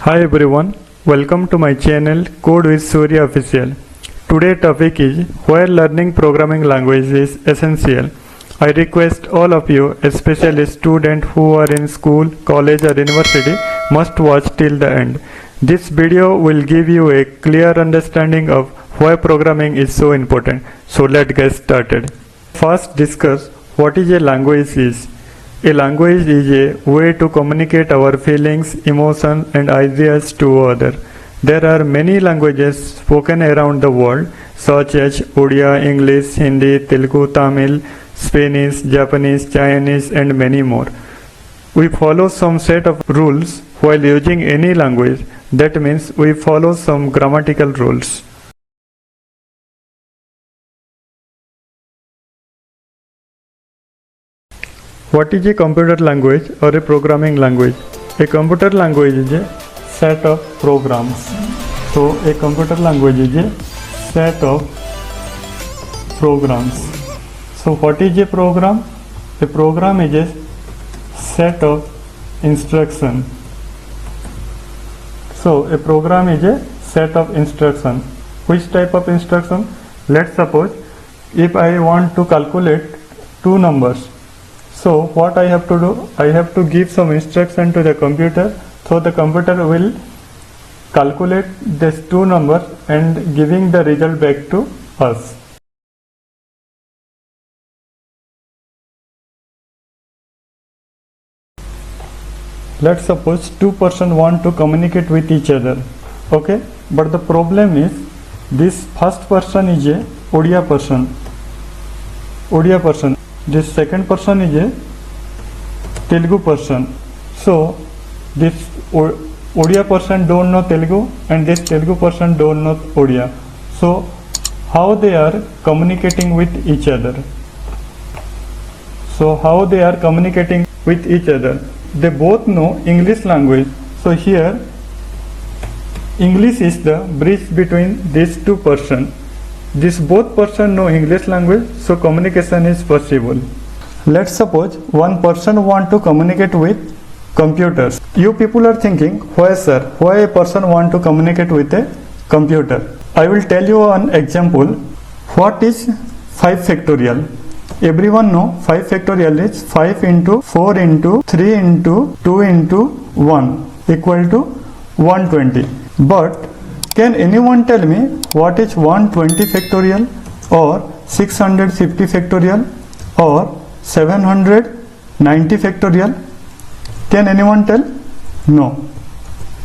Hi everyone, welcome to my channel Code with Surya Official. Today's topic is why learning programming language is essential. I request all of you, especially students who are in school, college or university, must watch till the end. This video will give you a clear understanding of why programming is so important. So let's get started. First discuss what is a language is. A language is a way to communicate our feelings, emotions and ideas to others. There are many languages spoken around the world such as Odia, English, Hindi, Telugu, Tamil, Spanish, Japanese, Chinese and many more. We follow some set of rules while using any language. That means we follow some grammatical rules. What is a computer language or a programming language? A computer language is a set of programs. So a computer language is a set of programs. So what is a program? A program is a set of instruction. So a program is a set of instruction. Which type of instruction? Let's suppose if I want to calculate two numbers. So what I have to do? I have to give some instruction to the computer, so the computer will calculate these two numbers and giving the result back to us. Let's suppose two persons want to communicate with each other. Okay, but the problem is this first person is a Odia person. This second person is a Telugu person. So this Odia person don't know Telugu and this Telugu person don't know Odia. So how they are communicating with each other? They both know English language. So here English is the bridge between these two persons. This both person know English language, so communication is possible. Let's suppose one person want to communicate with computers. You people are thinking, why a person want to communicate with a computer? I will tell you an example. What is 5 factorial? Everyone know 5 factorial is 5 into 4 into 3 into 2 into 1 equal to 120. But can anyone tell me what is 120 factorial or 650 factorial or 790 factorial? Can anyone tell? No.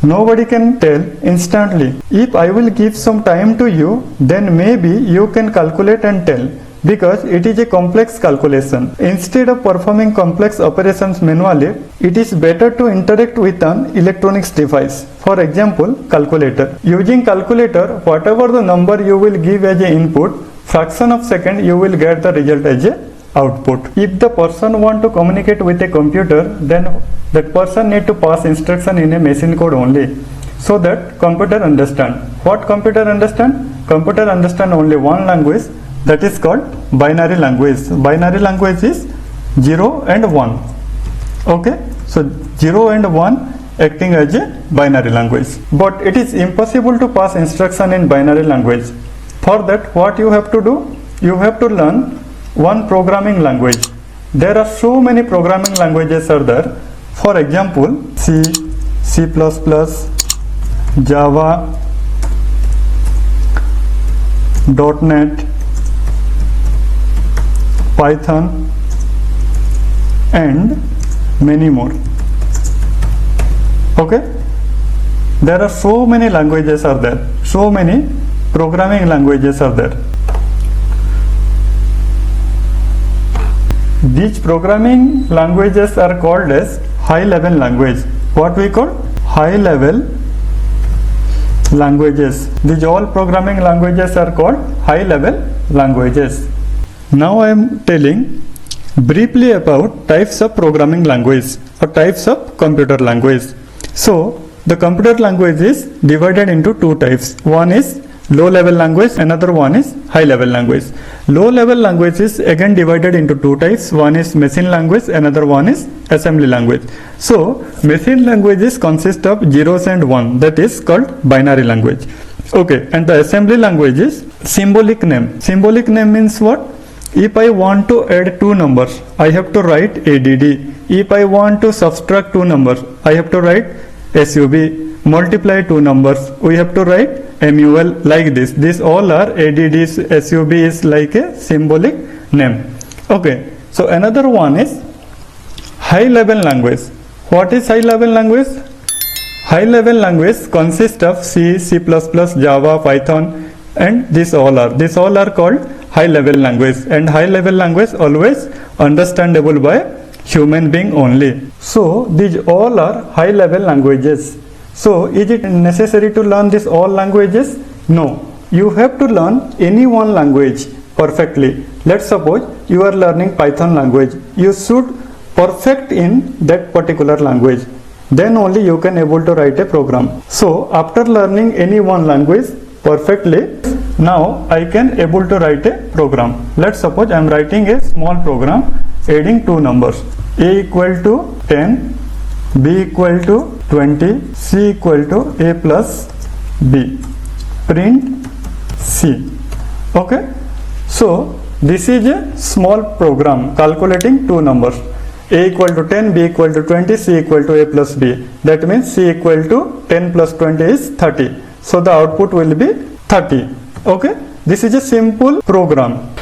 Nobody can tell instantly. If I will give some time to you, then maybe you can calculate and tell, because it is a complex calculation. Instead of performing complex operations manually, it is better to interact with an electronics device. For example, calculator. Using calculator, whatever the number you will give as an input, fraction of second you will get the result as a output. If the person want to communicate with a computer, then that person need to pass instruction in a machine code only, so that computer understand. What computer understand? Computer understand only one language, that is called binary language. Binary language is 0 and 1. Okay, so 0 and 1 acting as a binary language. But it is impossible to pass instruction in binary language. For that, what you have to do? You have to learn one programming language. There are so many programming languages are there. For example, C, C++, Java, .NET, Python and many more. Okay, there are so many languages are there, so many programming languages are there. These programming languages are called as high level language. What we call high level languages. These all programming languages are called high level languages. Now I am telling briefly about types of programming language or types of computer language. So the computer language is divided into two types. One is low level language, another one is high level language. Low level language is again divided into two types. One is machine language, another one is assembly language. So machine languages consist of zeros and one, that is called binary language. Okay, and the assembly language is symbolic name. Symbolic name means what? If I want to add two numbers, I have to write ADD. If I want to subtract two numbers, I have to write SUB. Multiply two numbers, we have to write MUL, like this. These all are ADDs. SUB is like a symbolic name. Okay, so another one is high level language. What is high level language? High level language consists of C, C++, Java, Python, and these all are called high level language, and high level language always understandable by human being only. So these all are high level languages. So is it necessary to learn these all languages? No. You have to learn any one language perfectly. Let's suppose you are learning Python language. You should perfect in that particular language. Then only you can able to write a program. So after learning any one language perfectly, now I can able to write a program. Let's suppose I am writing a small program adding two numbers. A equal to 10, B equal to 20, C equal to A plus B. Print C. Okay. So this is a small program calculating two numbers. A equal to 10, B equal to 20, C equal to A plus B. That means C equal to 10 plus 20 is 30. So the output will be 30. Okay. This is a simple program.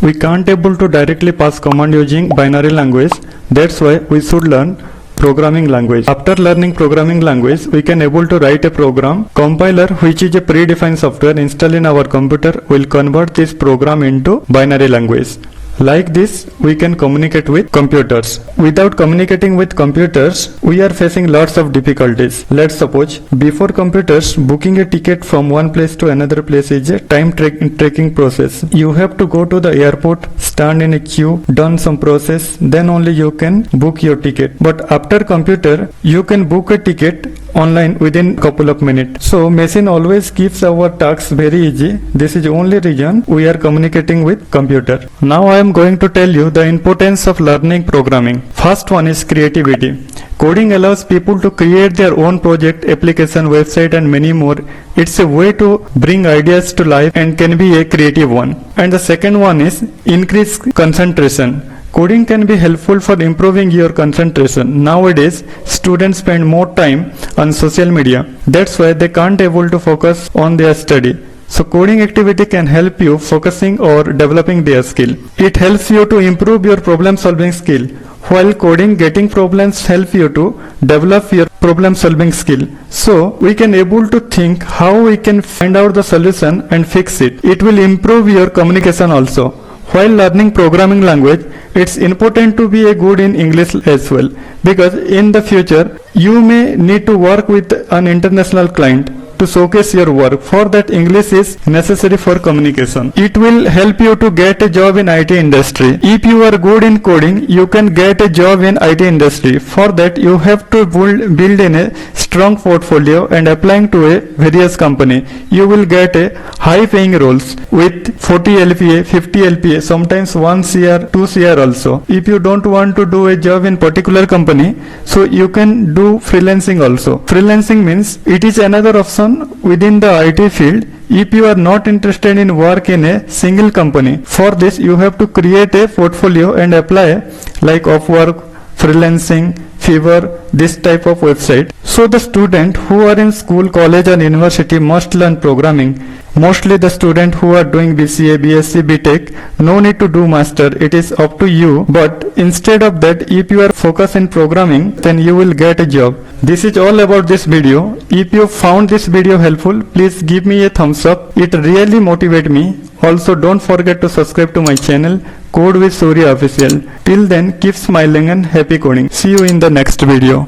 We can't able to directly pass command using binary language. That's why we should learn programming language. After learning programming language, we can able to write a program. Compiler, which is a predefined software installed in our computer, will convert this program into binary language. Like this, we can communicate with computers. Without communicating with computers, we are facing lots of difficulties. Let's suppose, before computers, booking a ticket from one place to another place is a time taking process. You have to go to the airport, stand in a queue, done some process, then only you can book your ticket. But after computer, you can book a ticket online within couple of minutes. So machine always keeps our tasks very easy. This is the only reason we are communicating with computer. Now I am going to tell you the importance of learning programming. First one is creativity. Coding allows people to create their own project, application, website, and many more. It's a way to bring ideas to life and can be a creative one. And the second one is increased concentration. Coding can be helpful for improving your concentration. Nowadays, students spend more time on social media. That's why they can't able to focus on their study. So coding activity can help you focusing or developing their skill. It helps you to improve your problem solving skill. While coding, getting problems help you to develop your problem solving skill. So we can able to think how we can find out the solution and fix it. It will improve your communication also. While learning programming language, it's important to be a good in English as well, because in the future you may need to work with an international client to showcase your work. For that, English is necessary for communication. It will help you to get a job in IT industry. If you are good in coding, you can get a job in IT industry. For that, you have to build in a strong portfolio and applying to a various company. You will get a high paying roles with 40 LPA, 50 LPA, sometimes 1 CR, 2 CR also. If you don't want to do a job in particular company, so you can do freelancing also. Freelancing means it is another option within the IT field. If you are not interested in work in a single company, for this you have to create a portfolio and apply like Upwork, freelancing, Fiverr, this type of website. So the student who are in school, college and university must learn programming. Mostly the student who are doing BCA, BSc, BTech, no need to do master. It is up to you. But instead of that, if you are focused in programming, then you will get a job. This is all about this video. If you found this video helpful, please give me a thumbs up. It really motivates me. Also, don't forget to subscribe to my channel, Code with Surya Official. Till then, keep smiling and happy coding. See you in the next video.